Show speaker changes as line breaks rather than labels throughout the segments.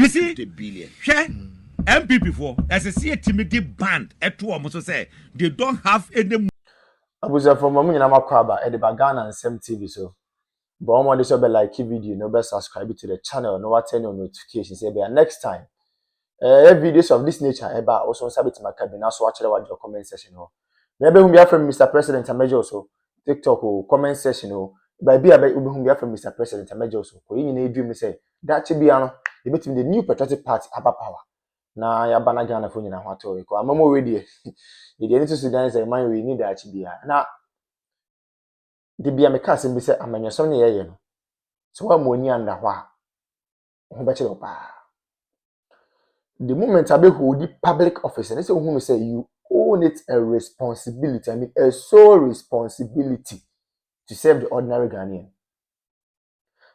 You see, share MPP for as a CATMD band at 2 almost say they don't have any.
I was from Mamma Makwaba at the Bagana and Sam TV. So, but I'm on this like video, no best subscribe to the channel, no turn on notifications. Next time, videos of this nature, also submit to my cabinet. So, watch your comment section. Maybe we from Mr. President and Major so TikTok or comment section. Baby, I bet we from Mr. President and Major so. You need dream say that should be the new patriotic party about power. Na ya bana Ghana for nyina hwato e ko amamo we die e die nti Sudan say man we need that bia na de bia me ka sem bi say amanyesom ne yeye no so wa mo ni anda hwa ho be chiro pa the moment abe hold the public office and say who say you own it a responsibility, I mean a sole responsibility to serve the ordinary Ghanaian.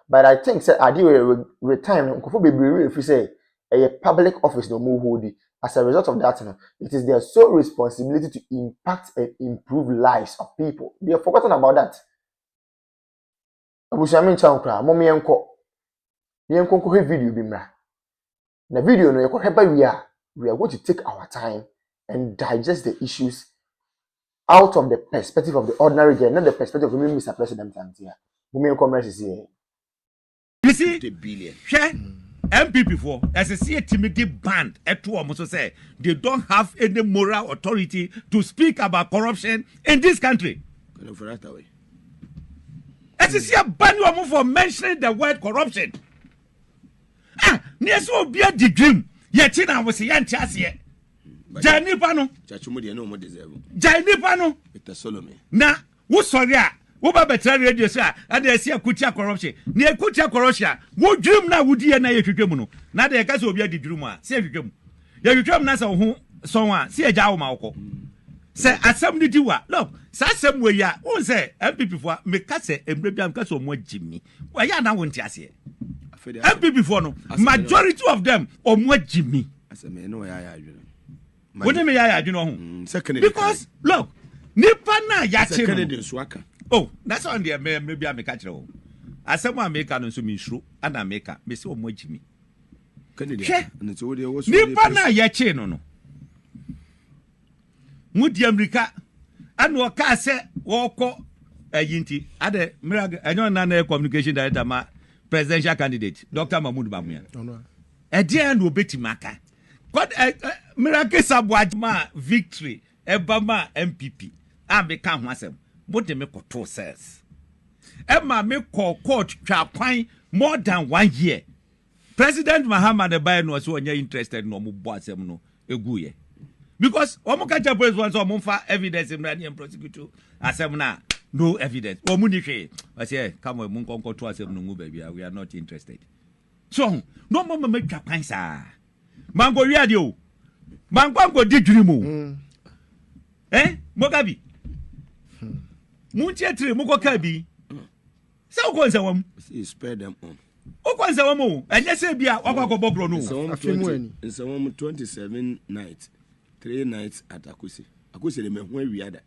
But I think say adi we retirement nkofo bebree if you say a public office no more hold it. As a result of that, it is their sole responsibility to impact and improve lives of people. They have forgotten about that. Abushamin chankra, mommy enko. The enko video bimra. The video no we are going to take our time and digest the issues out of the perspective of the ordinary girl, not the perspective of Mr. President. Mommy enko is here.
You see, share. MPP for as a CATMD band at 2 almost say they don't have any moral authority to speak about corruption in this country. As a CA ban you for mentioning the word corruption. Near so be a dream. Yet I was a young chas yet. Jani Pano. Jani Pano.
It's Solomon.
Na, what's sorry? Woba betra radio say and they see akutia corruption na akutia corruption wo dream na wudi na ye twetwem no na de ka se obi adi dream a se twetwem ye twetwem na se ho son a se agya wo ma woko se asem ni diwa look sa asem we ya won say MPP for me ka se emre bia me ka se omo agimi wa ya na won ti ase MPP for no majority of them omo agimi
asem no ya adwene
woni me ya adwene ho because look nipa na ya che no. Oh, that's on the maybe I make a catch. As someone make an so me shrew and I make a Miss Omojimi.
And it's all there was
Nipana yache no. Mudi America and waka se woko a yinti. Ade Miraga, I don't know communication director, my presidential candidate, Dr. Mahmoud Bamia. A dear and will bet Maka. What a miracle subwajma victory, Ebama MPP. I become myself. What they make 2 says. Emma make court try more than 1 year. President Muhammad Abaye was so interested no mo boss em no eguye. Because omo catch police once omo fa evidence in and prosecute asem na no evidence. Omo ni hwe. I say come on mun konko to asem no mu baby we are not interested. So no mo make twa sa. Mango wi ade o. Mango di dwiri mu. Mogabi. Munchetre muko kabi. Sa ukonza wam.
Spare them on.
Ukonza wam. Enye se bia wakwa bogro no.
In some 27 nights. 3 nights at Akusi. Akusi le mehu awiada.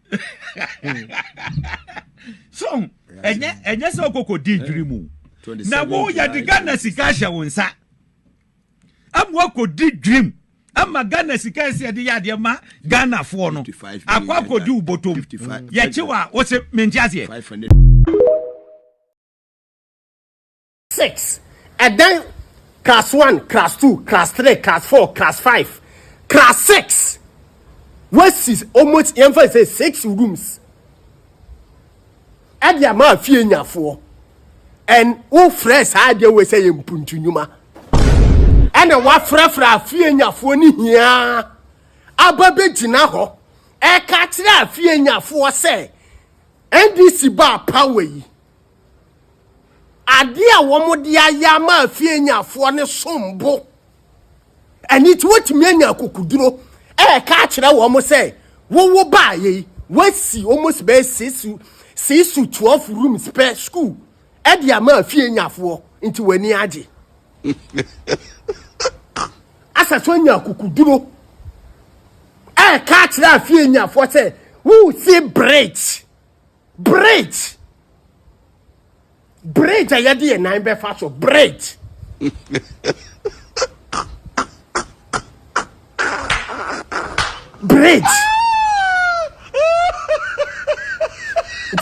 So, enye se okoko di dream. Na wo ya di Ghana sika hya wonsa. Amwo ko di dream. Ama Ghana sika se de ya de ma Ghana fo no akwa kodi ubotom ya chiwa wo se menjiaze
6 and then class 1 class 2 class 3 class 4 class 5 class 6 what is almost emphasize 6 rooms and the amount fie nyafo and who fresh had you we say mpuntunyuma and wa frafra fie nyafo ni hia ababe gina ho e ka kire fie nyafo se NDC ba power yi ade a wo mo de aya ma fie nyafo ne sombo ani ti wotimi anya kokuduro e ka kire wo mo se wo ba yi wasi almost be 6 to 12 rooms per school e dia ma fie nyafo nti wani age asa so nya kukuduro e ka kire fie nyafo se who say bridge ayade e nan be fa so bridge bridge.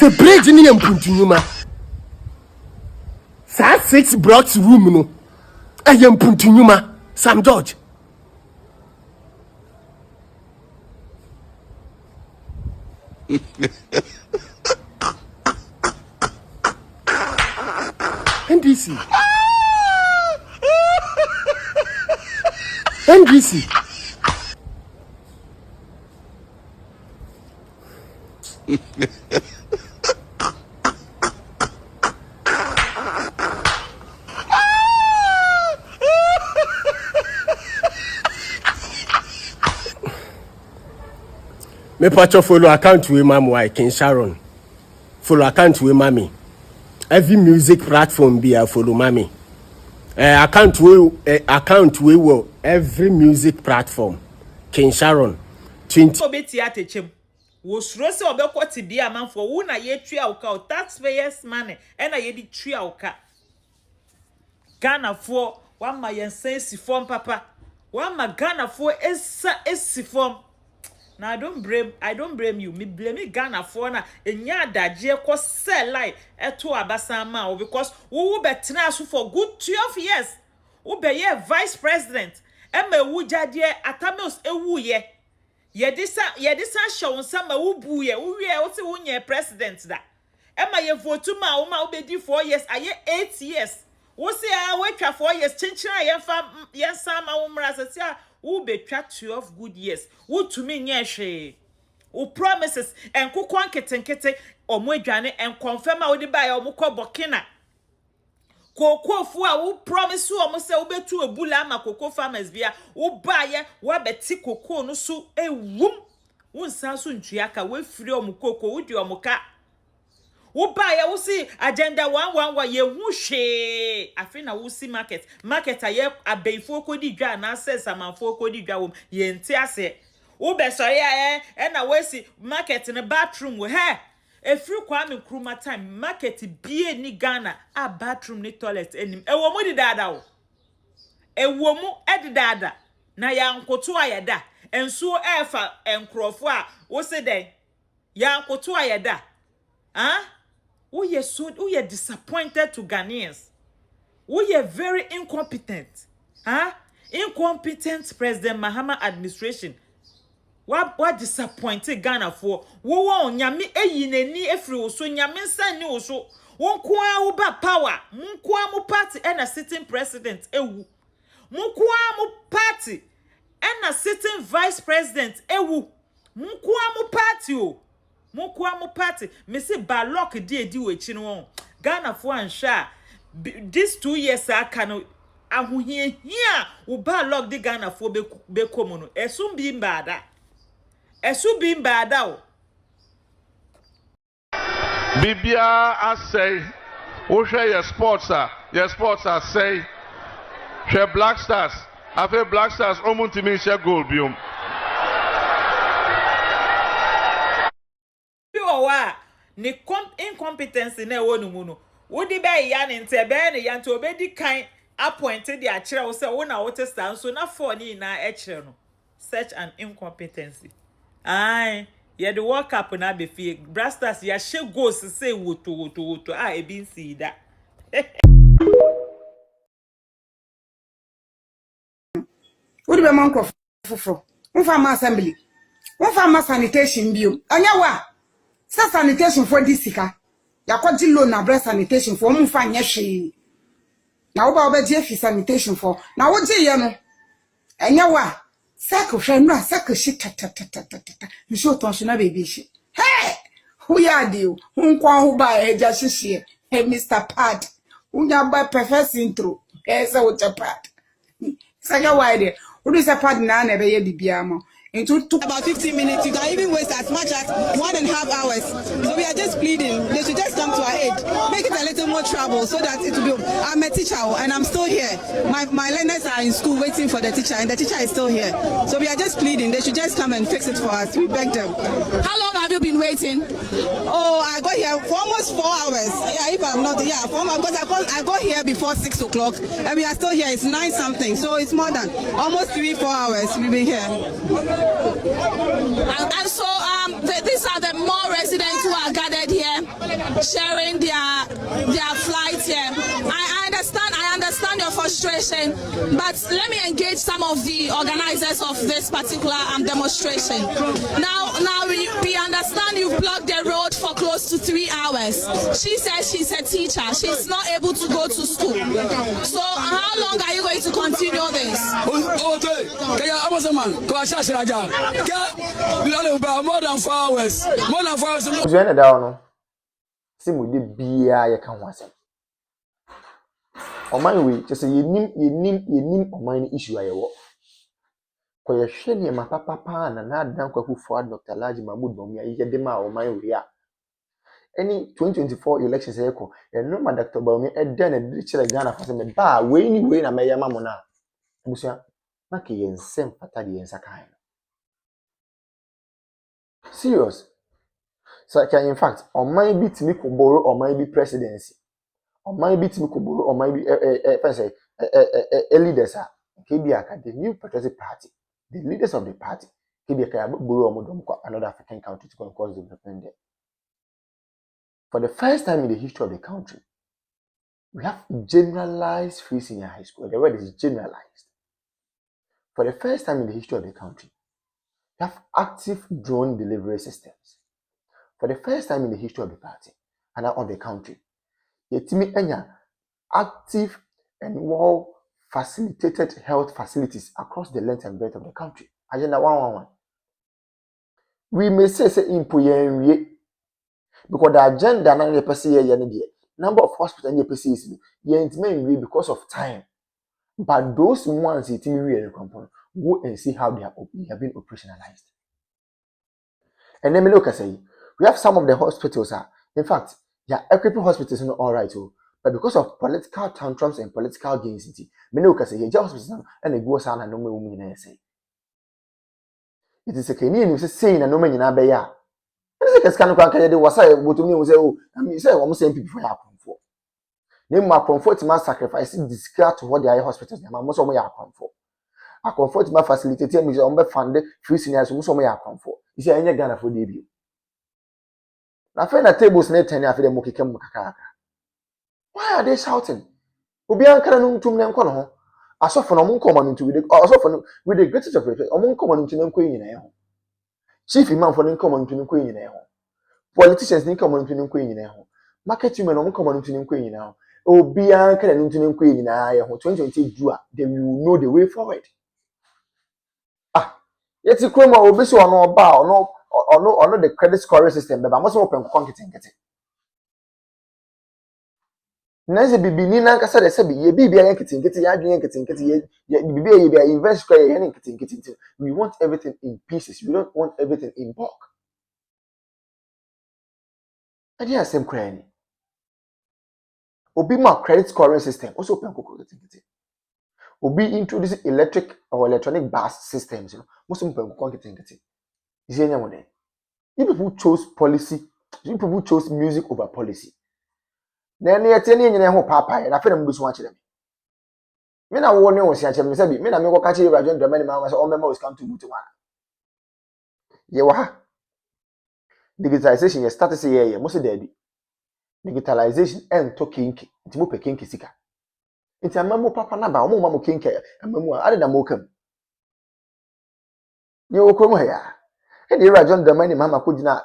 The bridge ni empuntunyuma. Sa 6 blocks room no. Empuntunyuma. Sam George. NDC. Me patch follow account with Mama King Sharon. Follow account with Mommy. Every music platform be a follow Mommy. Account we every music platform. King Sharon 20.
Obeti atechem. Wo suro se obekọ ti bia manfo wo na ye tua uka taxpayers money e na ye di tua uka. Ghana for one my yensensi form papa. One my Ghana for esi form. Now I don't blame you. Me blame Ghana for na enya adaje ko sell lie eto Amasaman because wo betena so for good 12 years. Wo be ye vice president. Ema wu jade atamos ewu ye. Yedisa show nsama wu buye. Wo wie wo se wo nye president da. Ema ye vote ma wo ma wo be di 4 years aye 8 years. Wo se a we twa 4 years chinchina ye sama wo mra se who betwa 12 good years. Who to me nyeshe. Who promises and kukwan ketenkete omo adwane and confirm a wodi buy omo ko Burkina. Koko fua who promise you omo se obetu ebula ama koko farmers bia who buy wa beti koko no so ewum. Won sanso ntuaka we free omo koko wodi omo ka. Who buy who see agenda 111 ye hu hwe afina who see market aye abeifo kodi dwa na access amanfo kodi dwa wom ye nti ase who be sorry e na we see market in the bathroom we he efiri Kwame Nkrumah time market bie ni Ghana a bathroom ni toilet enim ewo mu di dada wo ewo mu edi dada na ya nkoto ayeda enso efa enkrofo a wo se den ya nkoto ayeda we are disappointed to Ghanaians. We are very incompetent. Incompetent President Mahama administration. What disappointed Ghana for? Wo nyame eyineni efri oso nyame nsan ni oso. Won kwa uba power. Mun kwa mu party and a sitting president ewu. Mun kwa mu party and a sitting vice president ewu. Mun kwa mu party o. Mukwa mu party me say balok di we chi no Ghana for ansha this 2 years aka no ahohie hia wo balok di Ghana for be komu no esu bi mbada o
Bibia asay wo hwe your sports are say hwe Black Stars afa Black Stars omuntimi hwe goal biom
ni incompetence na wonu mu no wodi be ya ne nte be ne ya nte obedi kan appointed the akire wo se wo na wo testa so na for ni na akire no such an incompetency ye the world cup na be fie Brasters ya she goals say woto e bi nsi da
wodi be man ko foforo won ma assembly won ma sanitation bio anya wa sanitation for this sika yakwaji loan na breast sanitation for mu fa nyehwe na wo ba obeje fi sanitation for na wo je ye no enya wa sako hwe no sako shi tatatata nso tonshina baby shi who ya dio nkwa ho ba eja hihie Mr. Pad unya ba perfect intro say what a pad saka wide who is a pad na be ye bibia mo
about 15 minutes. You can even waste as much as 1.5 hours. So we are just pleading. They should just come to our aid. Make it a little more trouble so that it will be. I'm a teacher and I'm still here. My learners are in school waiting for the teacher and the teacher is still here. So we are just pleading. They should just come and fix it for us. We beg them.
How long have you been waiting?
Oh, I got here for almost 4 hours. Yeah, if I'm not, yeah, because I got here before 6 o'clock and we are still here. It's 9 something. So it's more than almost 3-4 hours we've been here.
And so these are the more residents who are gathered here, sharing their flights here. I understand your frustration, but let me engage some of the organizers of this particular demonstration. Now we understand you've blocked the road for close to 3 hours. She says she's a teacher. She's not able to go to school. So how long are you going to continue this?
Amasaman, more than 4 hours. More than 4 hours.
We just say you nim issue ayewo. Ko ye hwe ne ma papa na adan kwaku for Dr. Laji Mahmood Bawumia ye de ma oman we a. Any 2024 elections eko, e no ma Dr. Bawumia e den e de kire Ghana for say me ba we na me yama mo na. Busia na ke ye nsem pata de yensa kan. Serious. So in fact, oman bi timi ko borrow oman bi presidency. Oman bi timi ko borrow oman bi leaders are KBA, the new patriotic party, the leaders of the party, KBA borrow another African country to cause development there. For the first time in the history of the country, we have generalized free senior high school. The word is generalized. For the first time in the history of the country, we have active drone delivery systems. For the first time in the history of the party and of the country, yetimi enya active and well facilitated health facilities across the length and breadth of the country. Agenda 111. We may say impoyen because the agenda na the person here number of hospitals and the is intimate because of time. But those ones it really go and see how they have been operationalized. And then me look say we have some of the hospitals in fact, yeah, equipping hospitals not all right too. But because of political tantrums and political gains, many can say, "Just hospital and a go sana no me say." It is a Kenyan who saying a no man in Abaya. This is a scan of the was I would to me say, "Oh, I mean, say almost same people for comfort." Name my comfort must sacrifice discard to what the eye hospitals. Most of my comfort. A comfort my facilitator is on the funded free seniors who some are comfort. Is there any Ghana for debut? I find a tables net 10 after the Mokika. Why are they shouting? Obian can't to me and call I saw from among common into with the greatest of respect among common into them queen in a home. Chief imam for them common to them queen in a home. Politicians need common to them queen in a home. Market women among common to them queen in a home. Obian can't to them queen in a home. 2020 Jua, then you know the way forward. Yet you come over so no bow no the credit scoring system, but I must open content. Nancy Bibi Nina said, "Ye be a kitting, invest square kitting. We want everything in pieces. We don't want everything in bulk." And here same cranny. Obi my credit scoring system also open kitting. Obi introduce electric or electronic bus systems. Most open kitting. Is any one day? You people chose policy. You people chose music over policy. Na ne yete ne nyine ho papa na fe na mbusu wa kire me na wo ne wo sia kire me sabi me na me ko ka kire Rajon Dramani ma so o mema was come to boot one ye wa ha digitalization ye start say ye mo se da bi digitalization en to kinki nti mo pe kinki sika nti amamu papa na ba o mo ma mo kinki amamu ade na mo kam ye wo ko mo ya e de Rajon Dramani ma ko gina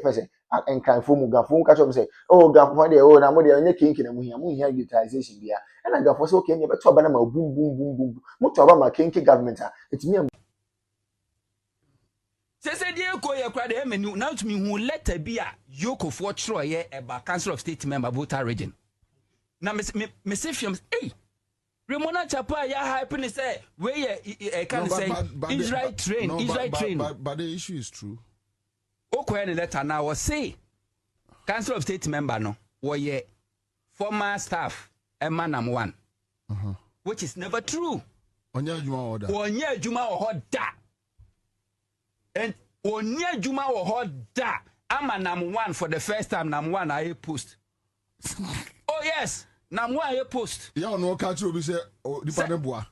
fese and can form Gafon catch up say, "Oh, Gafon, oh, now more than kinky and we have utilization here." And I got for so can you but Banama boom, boom, boom, boom. Much about my kinky government. It's me.
Say, dear, go your credit, and you now to me who let a be a yoke of what Troy about Council of State member Volta region. Now, Miss Iffiums, hey, Ramona Chapa, ya happiness say, where you can say, Israel train.
But the issue is true.
Okay, letter now was say Council of State member no ye former staff Emanam 1, which is never true. Onye Juma or da and Onye Juma or da Amanam 1 for the first time Nam 1 I post. Oh yes, Nam 1 I post.
Yeah, no catch you say oh the paneboa.